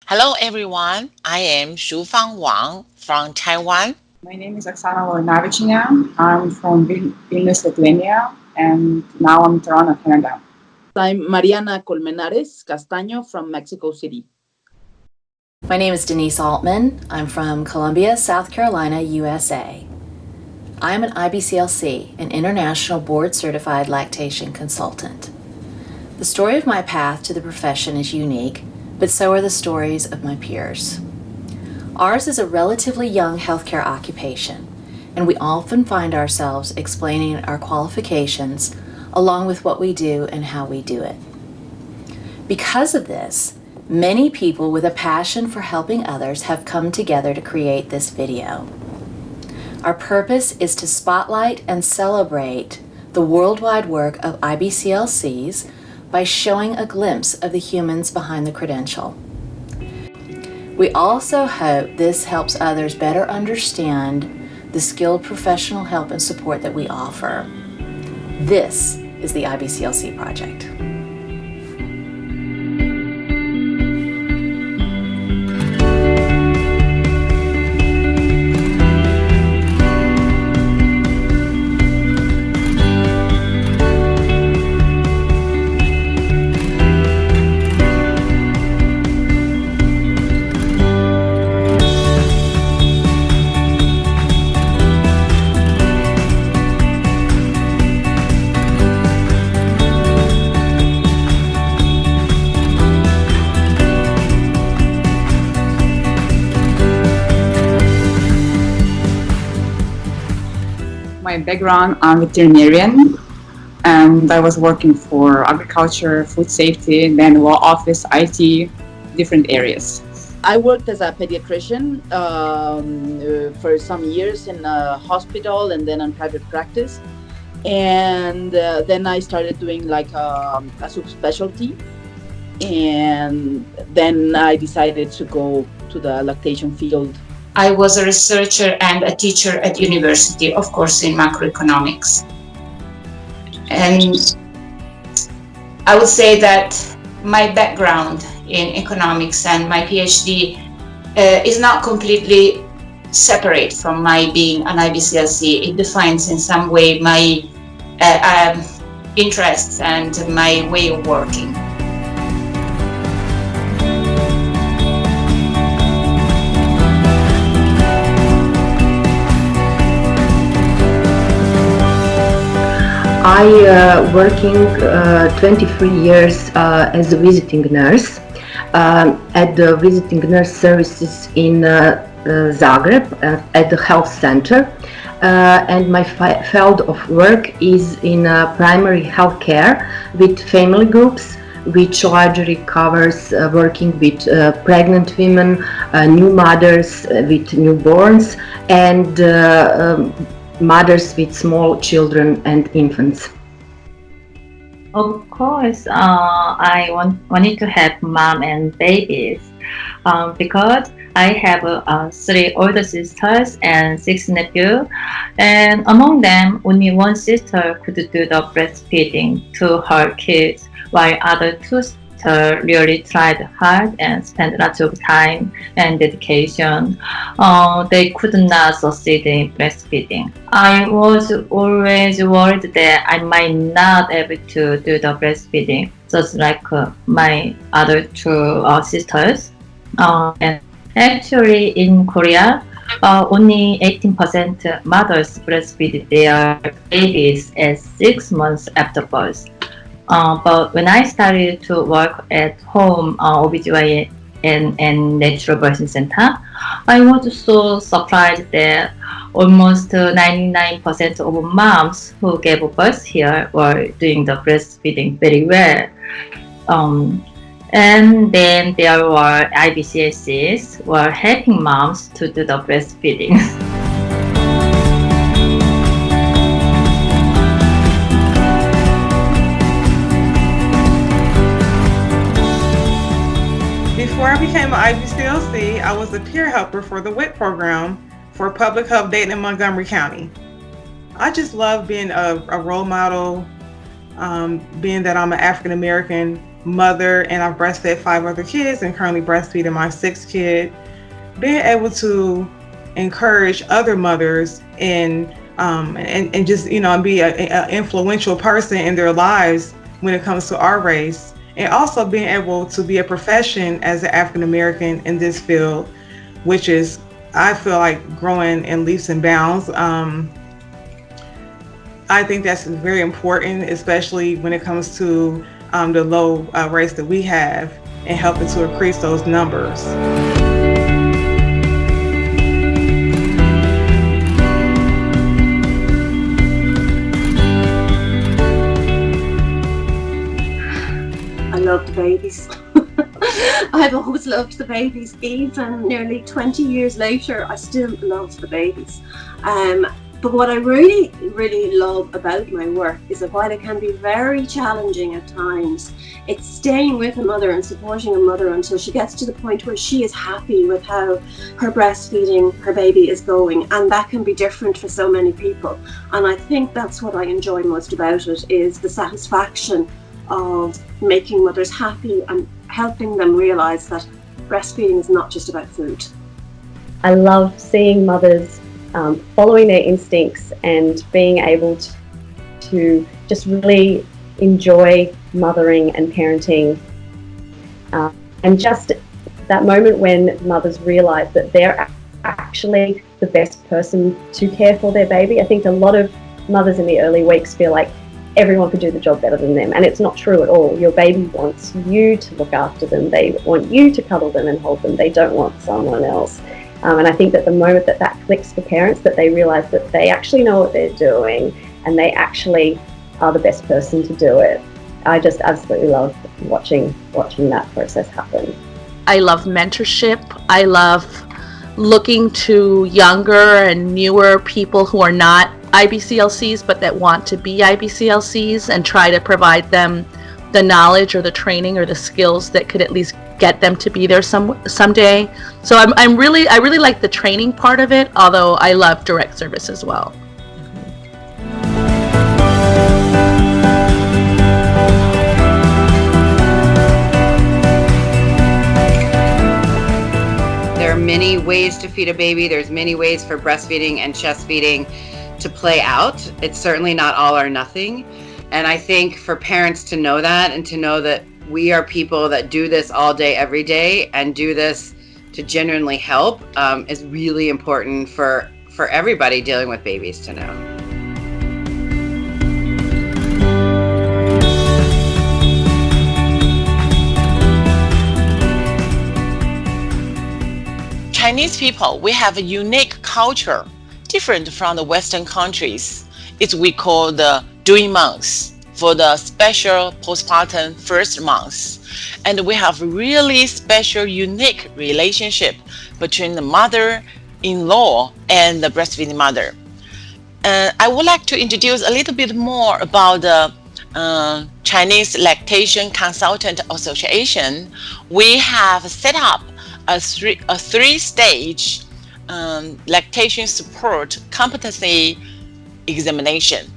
Hello everyone, I am Shufang Wang from Taiwan. My name is Oksana Volinavichina. I'm from Vilnius, Lithuania, and now I'm in Toronto, Canada. I'm Mariana Colmenares Castaño from Mexico City. My name is Denise Altman. I'm from Columbia, South Carolina, USA. I am an IBCLC, an International Board Certified Lactation Consultant. The story of my path to the profession is unique, but so are the stories of my peers. Ours is a relatively young healthcare occupation, and we often find ourselves explaining our qualifications along with what we do and how we do it. Because of this, many people with a passion for helping others have come together to create this video. Our purpose is to spotlight and celebrate the worldwide work of IBCLCs by showing a glimpse of the humans behind the credential. We also hope this helps others better understand the skilled professional help and support that we offer. This is the IBCLC Project. My background, I'm veterinarian, and I was working for agriculture, food safety, then law office, IT, different areas. I worked as a pediatrician for some years in a hospital and then in private practice. And then I started doing like a subspecialty. And then I decided to go to the lactation field. I was a researcher and a teacher at university, of course, in macroeconomics. And I would say that my background in economics and my PhD is not completely separate from my being an IBCLC. It defines in some way my interests and my way of working. I working 23 years as a visiting nurse at the visiting nurse services in Zagreb at the health center, and my field of work is in primary health care with family groups, which largely covers working with pregnant women, new mothers with newborns, and mothers with small children and infants. Of course, I wanted to have mom and babies because I have 3 older sisters and 6 nephews, and among them, only one sister could do the breastfeeding to her kids, while other 2 sisters really tried hard and spent lots of time and dedication. They could not succeed in breastfeeding. I was always worried that I might not able to do the breastfeeding, just like my other 2 sisters. And actually, in Korea, only 18% mothers breastfeed their babies at 6 months after birth. But when I started to work at home, OBGYN and natural birthing center, I was so surprised that almost 99% of moms who gave birth here were doing the breastfeeding very well. And then there were IBCLCs were helping moms to do the breastfeeding. Before I became an IBCLC, I was a peer helper for the WIT program for Public Health Dayton and Montgomery County. I just love being a role model, being that I'm an African American mother, and I've breastfed 5 other kids and currently breastfeeding my 6th kid. Being able to encourage other mothers and just and be an influential person in their lives when it comes to our race, and also being able to be a profession as an African American in this field, which is, I feel like, growing in leaps and bounds. I think that's very important, especially when it comes to the low race that we have, and helping to increase those numbers. I love the babies. I've always loved the babies. Even nearly 20 years later, I still love the babies. But what I really, really love about my work is that while it can be very challenging at times, it's staying with a mother and supporting a mother until she gets to the point where she is happy with how her breastfeeding her baby is going. And that can be different for so many people. And I think that's what I enjoy most about it, is the satisfaction of making mothers happy and helping them realize that breastfeeding is not just about food. I love seeing mothers following their instincts and being able to just really enjoy mothering and parenting, and just that moment when mothers realize that they're actually the best person to care for their baby. I think a lot of mothers in the early weeks feel like everyone could do the job better than them, and it's not true at all. Your baby wants you to look after them. They want you to cuddle them and hold them. They don't want someone else. And I think that the moment that clicks for parents, that they realize that they actually know what they're doing and they actually are the best person to do it, I just absolutely love watching that process happen. I love mentorship. I love looking to younger and newer people who are not IBCLCs but that want to be IBCLCs, and try to provide them the knowledge or the training or the skills that could at least get them to be there someday. So I really like the training part of it, although I love direct service as well. There are many ways to feed a baby. There's many ways for breastfeeding and chest feeding to play out. It's certainly not all or nothing. And I think for parents to know that, and to know that we are people that do this all day, every day, and do this to genuinely help, is really important for everybody dealing with babies to know. Chinese people, we have a unique culture, different from the Western countries. It's we call the doing months for the special postpartum first months. And we have really special, unique relationship between the mother-in-law and the breastfeeding mother. I would like to introduce a little bit more about the Chinese Lactation Consultant Association. We have set up a three-stage lactation support competency examination.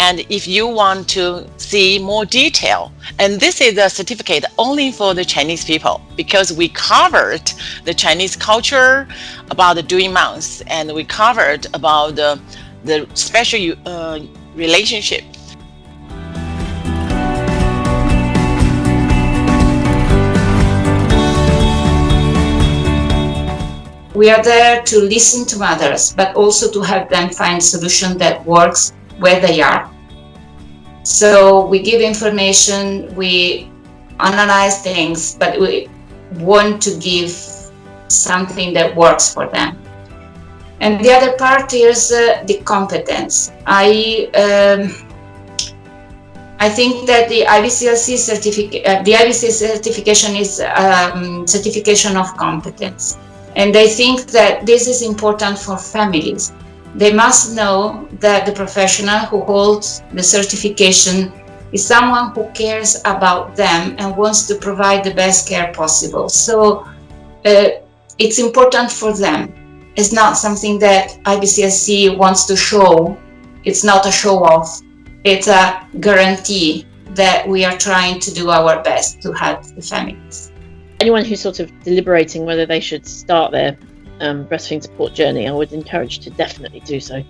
And if you want to see more detail, and this is a certificate only for the Chinese people, because we covered the Chinese culture about the doing months, and we covered about the special relationship. We are there to listen to mothers, but also to help them find solution that works where they are. So we give information, we analyze things, but we want to give something that works for them. And the other part is the competence. I think that the IBCLC certification is certification of competence. And I think that this is important for families. They must know that the professional who holds the certification is someone who cares about them and wants to provide the best care possible. So it's important for them. It's not something that IBCLC wants to show. It's not a show off. It's a guarantee that we are trying to do our best to help the families. Anyone who's sort of deliberating whether they should start their breastfeeding support journey, I would encourage to definitely do so.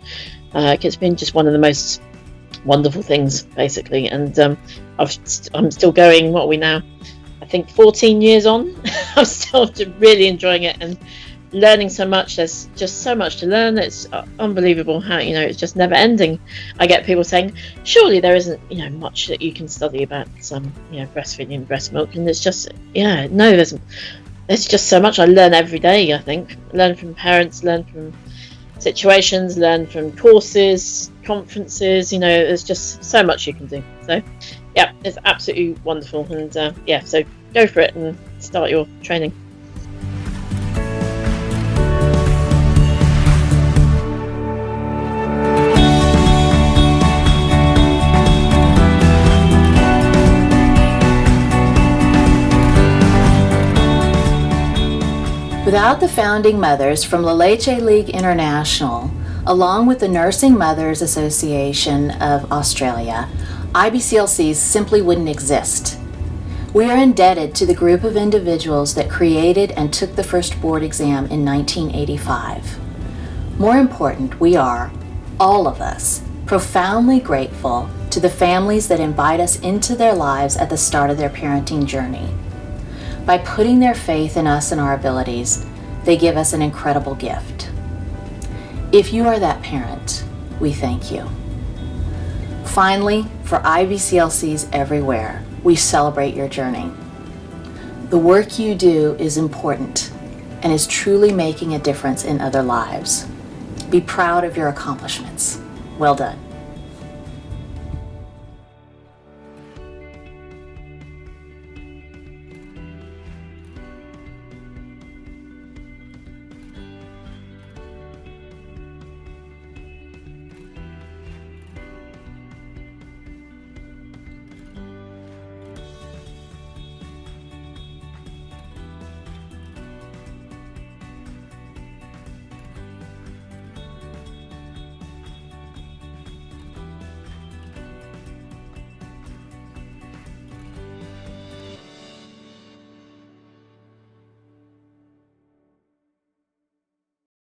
It's been just one of the most wonderful things, basically, and I'm still going. What are we now? I think 14 years on. I'm still really enjoying it and learning so much. There's just so much to learn. It's unbelievable how, it's just never ending. I get people saying, surely there isn't, much that you can study about breastfeeding and breast milk, and it's just, no, there's just so much I learn every day. I think learn from parents, learn from situations, learn from courses, conferences. There's just so much you can do. So yeah, it's absolutely wonderful, and so go for it and start your training. Without the founding mothers from La Leche League International, along with the Nursing Mothers Association of Australia, IBCLCs simply wouldn't exist. We are indebted to the group of individuals that created and took the first board exam in 1985. More important, we are, all of us, profoundly grateful to the families that invite us into their lives at the start of their parenting journey. By putting their faith in us and our abilities, they give us an incredible gift. If you are that parent, we thank you. Finally, for IBCLCs everywhere, we celebrate your journey. The work you do is important and is truly making a difference in other lives. Be proud of your accomplishments. Well done.